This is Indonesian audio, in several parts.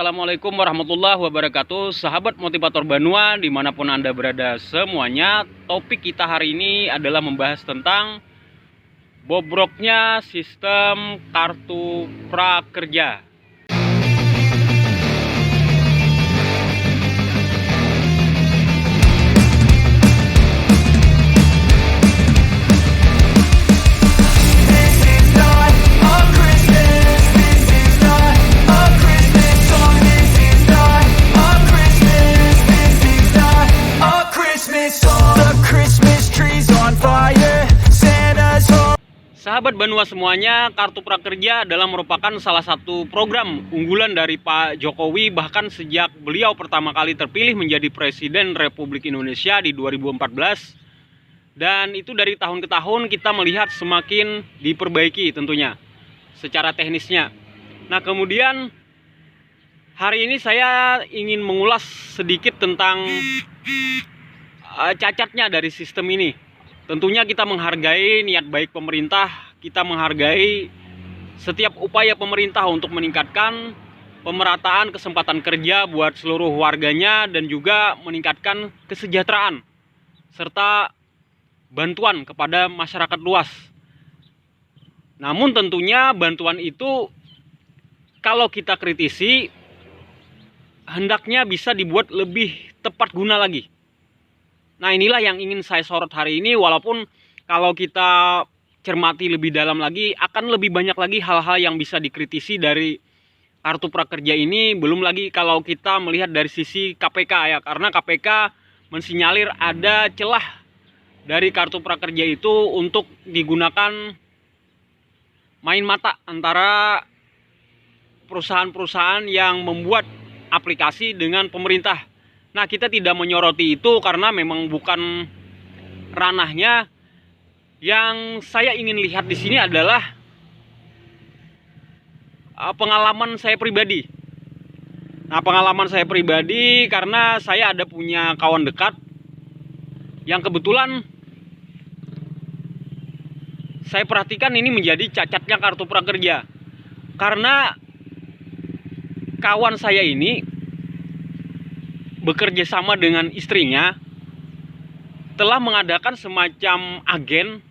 Assalamualaikum warahmatullahi wabarakatuh. Sahabat motivator Banua dimanapun Anda berada semuanya. Topik kita hari ini adalah membahas tentang bobroknya sistem kartu prakerja. Sahabat Banua semuanya, kartu prakerja adalah merupakan salah satu program unggulan dari Pak Jokowi, bahkan sejak beliau pertama kali terpilih menjadi Presiden Republik Indonesia di 2014. Dan itu dari tahun ke tahun kita melihat semakin diperbaiki tentunya secara teknisnya. Nah, kemudian hari ini saya ingin mengulas sedikit tentang cacatnya dari sistem ini. Tentunya kita menghargai niat baik pemerintah, kita menghargai setiap upaya pemerintah untuk meningkatkan pemerataan kesempatan kerja buat seluruh warganya dan juga meningkatkan kesejahteraan serta bantuan kepada masyarakat luas. Namun tentunya bantuan itu kalau kita kritisi hendaknya bisa dibuat lebih tepat guna lagi. Nah, inilah yang ingin saya sorot hari ini, walaupun kalau kita cermati lebih dalam lagi akan lebih banyak lagi hal-hal yang bisa dikritisi dari kartu prakerja ini, belum lagi kalau kita melihat dari sisi KPK ya, karena KPK mensinyalir ada celah dari kartu prakerja itu untuk digunakan main mata antara perusahaan-perusahaan yang membuat aplikasi dengan pemerintah. Nah, kita tidak menyoroti itu karena memang bukan ranahnya. Yang saya ingin lihat di sini adalah pengalaman saya pribadi. Nah, pengalaman saya pribadi karena saya ada punya kawan dekat yang kebetulan saya perhatikan ini menjadi cacatnya kartu prakerja. Karena kawan saya ini bekerja sama dengan istrinya telah mengadakan semacam agen,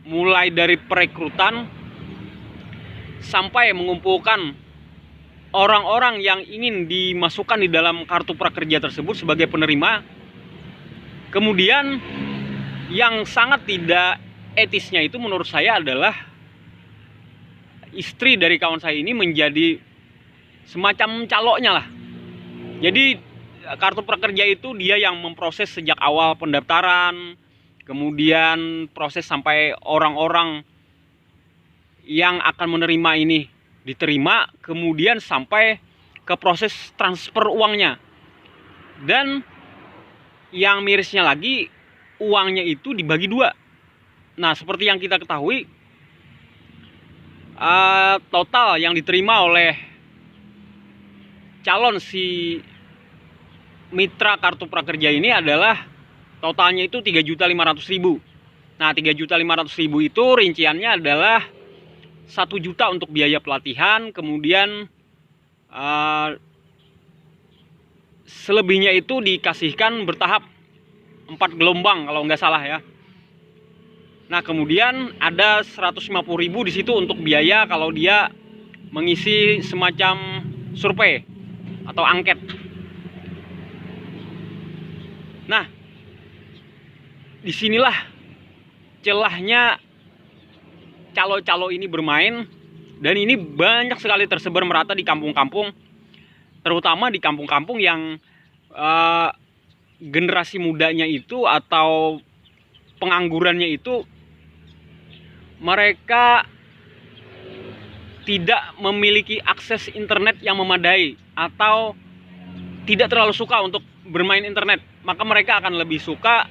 mulai dari perekrutan sampai mengumpulkan orang-orang yang ingin dimasukkan di dalam kartu prakerja tersebut sebagai penerima. Kemudian yang sangat tidak etisnya itu menurut saya adalah istri dari kawan saya ini menjadi semacam caloknya lah. Jadi kartu prakerja itu dia yang memproses sejak awal pendaftaran, kemudian proses sampai orang-orang yang akan menerima ini diterima, kemudian sampai ke proses transfer uangnya. Dan yang mirisnya lagi, uangnya itu dibagi dua. Nah, seperti yang kita ketahui, total yang diterima oleh calon si mitra kartu prakerja ini adalah totalnya itu 3.500.000. Nah, 3.500.000 itu rinciannya adalah 1 juta untuk biaya pelatihan, kemudian selebihnya itu dikasihkan bertahap 4 gelombang kalau nggak salah ya. Nah, kemudian ada 150.000 di situ untuk biaya kalau dia mengisi semacam survei atau angket. Nah, disinilah celahnya calo-calo ini bermain, dan ini banyak sekali tersebar merata di kampung-kampung, terutama di kampung-kampung yang generasi mudanya itu atau penganggurannya itu mereka tidak memiliki akses internet yang memadai atau tidak terlalu suka untuk bermain internet, maka mereka akan lebih suka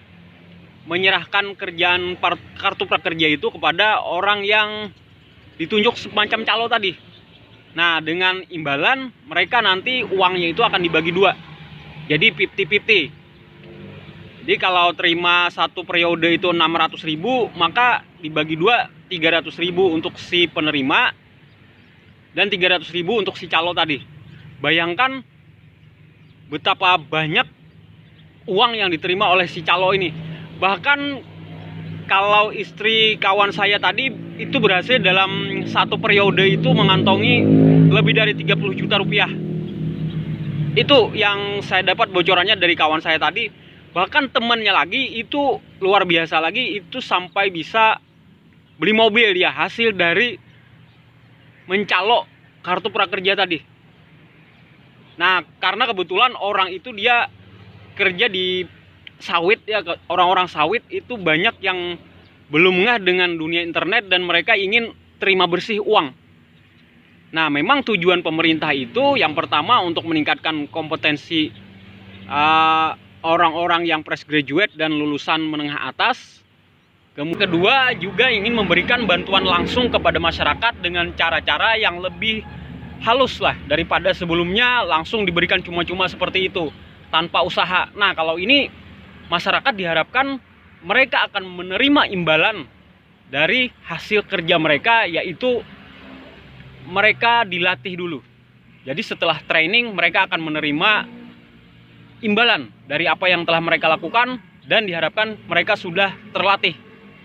menyerahkan kerjaan kartu prakerja itu kepada orang yang ditunjuk semacam calo tadi. Nah, dengan imbalan mereka nanti uangnya itu akan dibagi dua, jadi 50-50. Jadi kalau terima satu periode itu 600.000, maka dibagi dua 300.000 untuk si penerima dan 300.000 untuk si calo tadi. Bayangkan betapa banyak uang yang diterima oleh si calo ini. Bahkan kalau istri kawan saya tadi itu berhasil dalam satu periode itu mengantongi lebih dari 30 juta rupiah. Itu yang saya dapat bocorannya dari kawan saya tadi. Bahkan temannya lagi itu luar biasa lagi, itu sampai bisa beli mobil dia hasil dari mencalok kartu prakerja tadi. Nah, karena kebetulan orang itu dia kerja di sawit ya, orang-orang sawit itu banyak yang belum ngeh dengan dunia internet dan mereka ingin terima bersih uang. Nah, memang tujuan pemerintah itu yang pertama untuk meningkatkan kompetensi orang-orang yang fresh graduate dan lulusan menengah atas. Kemudian kedua juga ingin memberikan bantuan langsung kepada masyarakat dengan cara-cara yang lebih halus lah daripada sebelumnya langsung diberikan cuma-cuma seperti itu tanpa usaha. Nah, kalau ini masyarakat diharapkan mereka akan menerima imbalan dari hasil kerja mereka, yaitu mereka dilatih dulu. Jadi setelah training mereka akan menerima imbalan dari apa yang telah mereka lakukan dan diharapkan mereka sudah terlatih.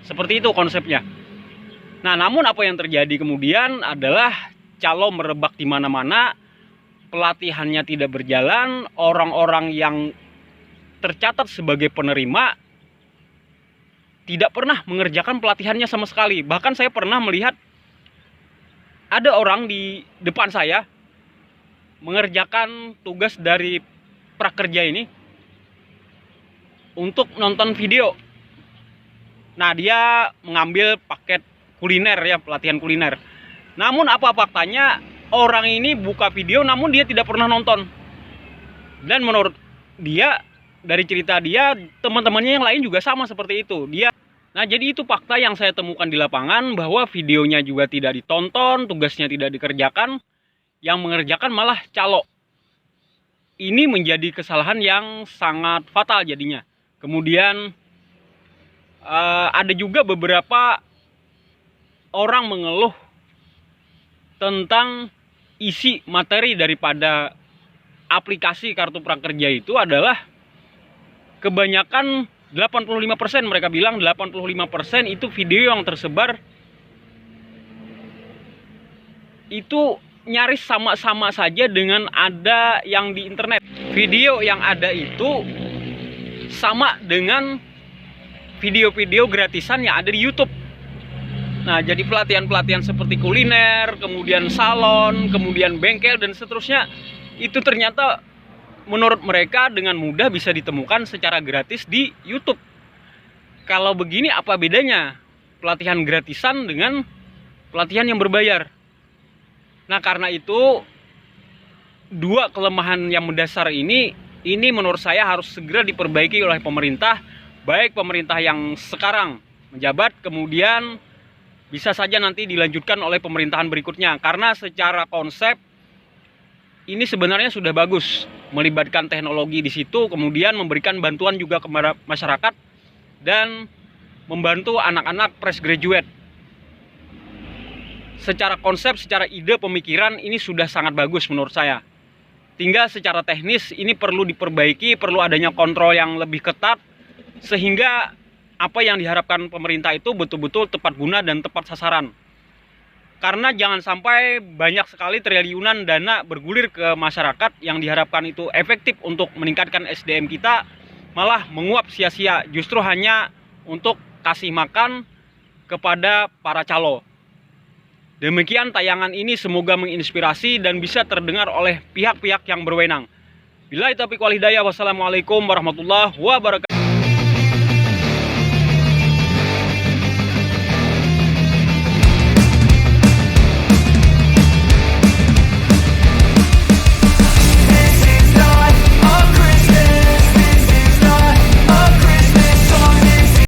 Seperti itu konsepnya. Nah, namun apa yang terjadi kemudian adalah calo merebak di mana-mana, pelatihannya tidak berjalan, orang-orang yang tercatat sebagai penerima tidak pernah mengerjakan pelatihannya sama sekali. Bahkan saya pernah melihat ada orang di depan saya mengerjakan tugas dari prakerja ini untuk nonton video. Nah, dia mengambil paket kuliner ya, pelatihan kuliner. Namun apa faktanya, orang ini buka video namun dia tidak pernah nonton. Dan menurut dia, dari cerita dia, teman-temannya yang lain juga sama seperti itu. Nah, jadi itu fakta yang saya temukan di lapangan, bahwa videonya juga tidak ditonton, tugasnya tidak dikerjakan, yang mengerjakan malah calo. Ini menjadi kesalahan yang sangat fatal jadinya. Kemudian ada juga beberapa orang mengeluh tentang isi materi daripada aplikasi kartu prakerja itu adalah kebanyakan 85%, mereka bilang 85% itu video yang tersebar itu nyaris sama-sama saja dengan ada yang di internet. Video yang ada itu sama dengan video-video gratisan yang ada di YouTube. Nah, jadi pelatihan-pelatihan seperti kuliner, kemudian salon, kemudian bengkel dan seterusnya, itu ternyata menurut mereka dengan mudah bisa ditemukan secara gratis di YouTube. Kalau begini apa bedanya pelatihan gratisan dengan pelatihan yang berbayar? Nah, karena itu dua kelemahan yang mendasar ini menurut saya harus segera diperbaiki oleh pemerintah, baik pemerintah yang sekarang menjabat, kemudian bisa saja nanti dilanjutkan oleh pemerintahan berikutnya. Karena secara konsep ini sebenarnya sudah bagus, melibatkan teknologi di situ, kemudian memberikan bantuan juga kepada masyarakat dan membantu anak-anak fresh graduate. Secara konsep, secara ide pemikiran ini sudah sangat bagus menurut saya. Tinggal secara teknis ini perlu diperbaiki, perlu adanya kontrol yang lebih ketat sehingga apa yang diharapkan pemerintah itu betul-betul tepat guna dan tepat sasaran. Karena jangan sampai banyak sekali triliunan dana bergulir ke masyarakat yang diharapkan itu efektif untuk meningkatkan SDM kita, malah menguap sia-sia, justru hanya untuk kasih makan kepada para calo. Demikian tayangan ini, semoga menginspirasi dan bisa terdengar oleh pihak-pihak yang berwenang. Billahi taufiq wal hidayah, wassalamualaikum warahmatullahi wabarakatuh.